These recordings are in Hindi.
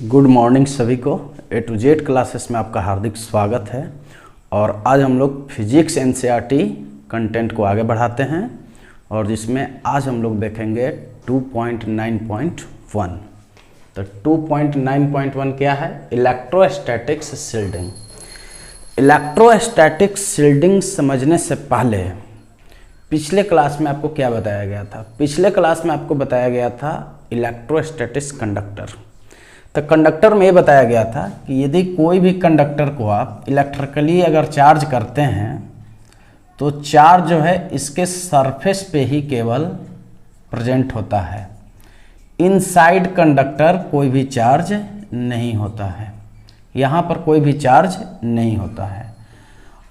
गुड मॉर्निंग सभी को। ए टू जेड क्लासेस में आपका हार्दिक स्वागत है। और आज हम लोग फिजिक्स एनसीईआरटी कंटेंट को आगे बढ़ाते हैं और जिसमें आज हम लोग देखेंगे 2.9.1। तो 2.9.1 क्या है? Electrostatics shielding. इलेक्ट्रोस्टैटिक्स शील्डिंग समझने से पहले पिछले क्लास में आपको क्या बताया गया था? पिछले क्लास में आपको बताया गया था इलेक्ट्रोस्टैटिक्स कंडक्टर। तो कंडक्टर में ये बताया गया था कि यदि कोई भी कंडक्टर को आप इलेक्ट्रिकली अगर चार्ज करते हैं तो चार्ज जो है इसके सरफेस पे ही केवल प्रेजेंट होता है, इनसाइड कंडक्टर कोई भी चार्ज नहीं होता है, यहाँ पर कोई भी चार्ज नहीं होता है।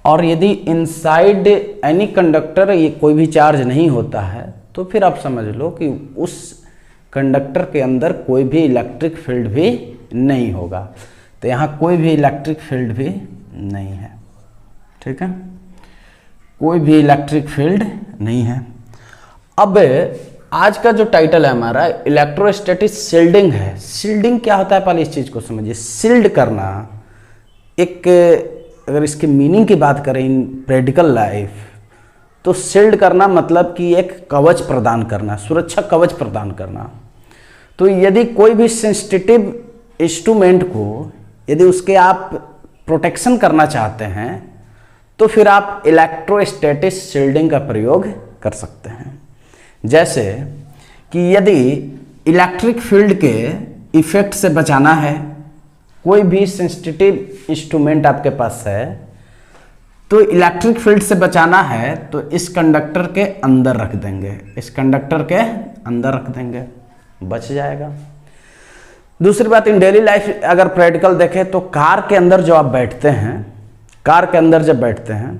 और यदि इनसाइड एनी कंडक्टर ये कोई भी चार्ज नहीं होता है तो फिर आप समझ लो कि उस कंडक्टर के अंदर कोई भी इलेक्ट्रिक फील्ड भी नहीं होगा। तो यहाँ कोई भी इलेक्ट्रिक फील्ड भी नहीं है, ठीक है, कोई भी इलेक्ट्रिक फील्ड नहीं है। अब आज का जो टाइटल है हमारा इलेक्ट्रोस्टैटिक शील्डिंग है। शील्डिंग क्या होता है पहले इस चीज़ को समझिए। शील्ड करना एक, अगर इसके मीनिंग की बात करें इन प्रैक्टिकल लाइफ, तो शील्ड करना मतलब कि एक कवच प्रदान करना, सुरक्षा कवच प्रदान करना। तो यदि कोई भी सेंसिटिव इंस्ट्रूमेंट को यदि उसके आप प्रोटेक्शन करना चाहते हैं तो फिर आप इलेक्ट्रोस्टैटिक शील्डिंग का प्रयोग कर सकते हैं। जैसे कि यदि इलेक्ट्रिक फील्ड के इफेक्ट से बचाना है, कोई भी सेंसिटिव इंस्ट्रूमेंट आपके पास है तो इलेक्ट्रिक फील्ड से बचाना है तो इस कंडक्टर के अंदर रख देंगे, इस कंडक्टर के अंदर रख देंगे, बच जाएगा। दूसरी बात, इन डेली लाइफ अगर प्रैक्टिकल देखें तो कार के अंदर जो आप बैठते हैं, कार के अंदर जब बैठते हैं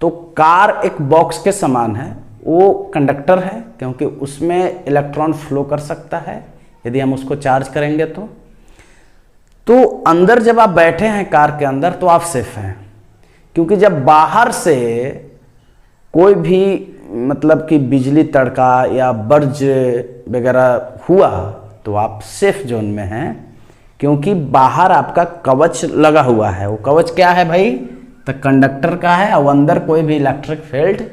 तो कार एक बॉक्स के समान है, वो कंडक्टर है क्योंकि उसमें इलेक्ट्रॉन फ्लो कर सकता है यदि हम उसको चार्ज करेंगे तो अंदर जब आप बैठे हैं कार के अंदर तो आप सेफ हैं, क्योंकि जब बाहर से कोई भी मतलब कि बिजली तड़का या बर्ज वगैरह हुआ तो आप सेफ जोन में हैं, क्योंकि बाहर आपका कवच लगा हुआ है। वो कवच क्या है भाई? तो कंडक्टर का है और अंदर कोई भी इलेक्ट्रिक फील्ड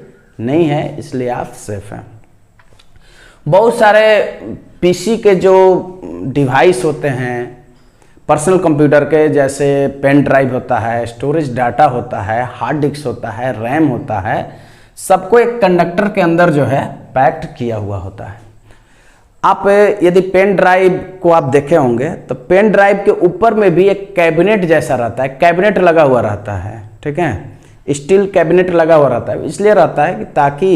नहीं है, इसलिए आप सेफ हैं। बहुत सारे पीसी के जो डिवाइस होते हैं पर्सनल कंप्यूटर के, जैसे पेन ड्राइव होता है, स्टोरेज डाटा होता है, हार्ड डिस्क होता है, रैम होता है, सबको एक कंडक्टर के अंदर जो है पैक्ड किया हुआ होता है। आप यदि पेन ड्राइव को आप देखे होंगे तो पेन ड्राइव के ऊपर में भी एक कैबिनेट जैसा रहता है, कैबिनेट लगा हुआ रहता है, ठीक है, स्टील कैबिनेट लगा हुआ रहता है। इसलिए रहता है कि ताकि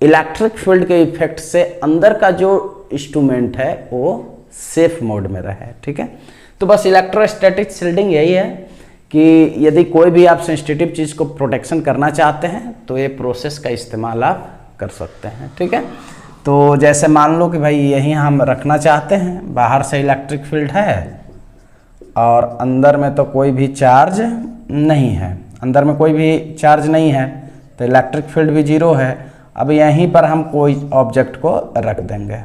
इलेक्ट्रिक फील्ड के इफेक्ट से अंदर का जो इंस्ट्रूमेंट है वो सेफ मोड में रहे, ठीक है। तो बस इलेक्ट्रोस्टैटिक शील्डिंग यही है कि यदि कोई भी आप सेंसिटिव चीज़ को प्रोटेक्शन करना चाहते हैं तो ये प्रोसेस का इस्तेमाल आप कर सकते हैं, ठीक है। तो जैसे मान लो कि भाई यहीं हम रखना चाहते हैं, बाहर से इलेक्ट्रिक फील्ड है और अंदर में तो कोई भी चार्ज नहीं है, अंदर में कोई भी चार्ज नहीं है तो इलेक्ट्रिक फील्ड भी जीरो है। अब यहीं पर हम कोई ऑब्जेक्ट को रख देंगे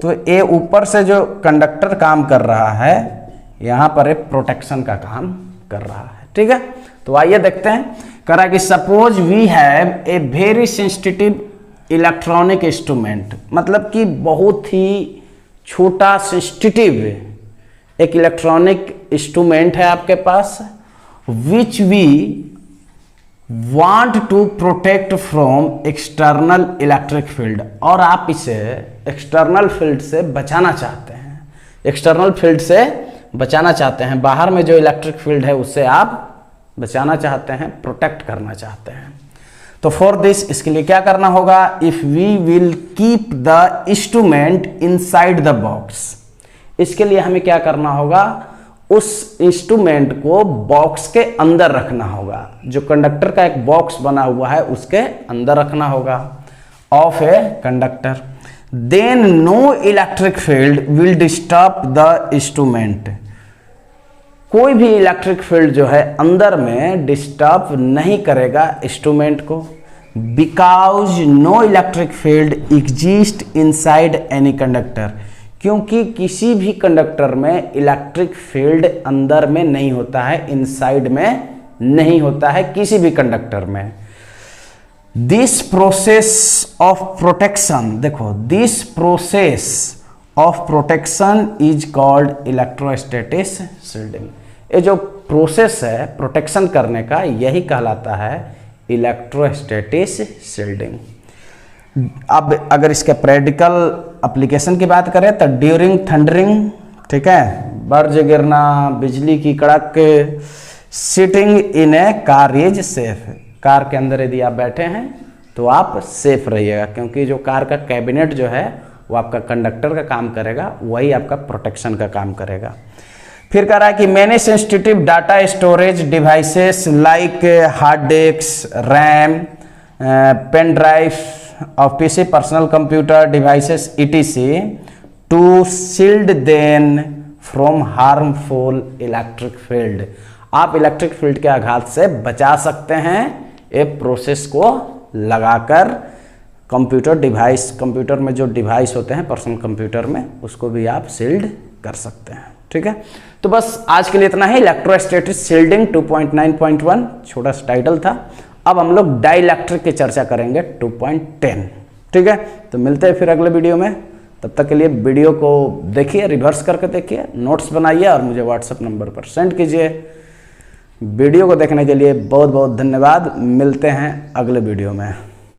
तो ये ऊपर से जो कंडक्टर काम कर रहा है यहाँ पर एक प्रोटेक्शन का काम कर रहा है, ठीक है। तो आइए देखते हैं। कह रहा है कि suppose we have a very sensitive electronic instrument, मतलब कि बहुत ही छोटा सेंसिटिव एक इलेक्ट्रॉनिक इंस्ट्रूमेंट है आपके पास, which we want to protect from external electric field, और आप इसे एक्सटर्नल फील्ड से बचाना चाहते हैं, एक्सटर्नल फील्ड से बचाना चाहते हैं, बाहर में जो इलेक्ट्रिक फील्ड है उससे आप बचाना चाहते हैं, प्रोटेक्ट करना चाहते हैं। तो फॉर दिस, इसके लिए क्या करना होगा? If we will keep the instrument inside the box, इसके लिए हमें क्या करना होगा? उस इंस्ट्रूमेंट को बॉक्स के अंदर रखना होगा, जो कंडक्टर का एक बॉक्स बना हुआ है उसके अंदर रखना होगा of a conductor. Then no electric field will disturb the instrument, कोई भी इलेक्ट्रिक फील्ड जो है अंदर में डिस्टर्ब नहीं करेगा इंस्ट्रूमेंट को, because no electric field exist inside any conductor, क्योंकि किसी भी कंडक्टर में इलेक्ट्रिक फील्ड अंदर में नहीं होता है, इनसाइड में नहीं होता है किसी भी कंडक्टर में। दिस प्रोसेस ऑफ प्रोटेक्शन, देखो this process of protection is called electrostatic shielding. ये जो प्रोसेस है प्रोटेक्शन करने का, यही कहलाता है इलेक्ट्रोस्टैटिक शील्डिंग। अब अगर इसके प्रैक्टिकल एप्लीकेशन की बात करें तो ड्यूरिंग थंडरिंग, ठीक है, बर्ज गिरना, बिजली की कड़क, sitting in A car is safe. Car के अंदर यदि आप बैठे हैं तो आप सेफ रहिएगा, क्योंकि जो कार का कैबिनेट जो है वो आपका कंडक्टर का काम करेगा, वही आपका प्रोटेक्शन का काम करेगा। फिर कह रहा है कि many sensitive data storage devices like hard disk, RAM, pen drive of PC, personal computer devices etc to shield them from harmful electric field। आप इलेक्ट्रिक फील्ड के आघात से बचा सकते हैं ये प्रोसेस को लगाकर। कंप्यूटर डिवाइस, कंप्यूटर में जो डिवाइस होते हैं पर्सनल कंप्यूटर में, उसको भी आप शील्ड कर सकते हैं। ठीक है, तो बस आज के लिए इतना ही। इलेक्ट्रोस्टैटिक शील्डिंग 2.9.1 छोटा सा टाइटल था। अब हम लोग डाइलेक्ट्रिक की चर्चा करेंगे 2.10। ठीक है, तो मिलते हैं फिर अगले वीडियो में। तब तक के लिए वीडियो को देखिए, रिवर्स करके देखिए, नोट्स बनाइए और मुझे व्हाट्सएप नंबर पर सेंड कीजिए। वीडियो को देखने के लिए बहुत बहुत धन्यवाद। मिलते हैं अगले वीडियो में।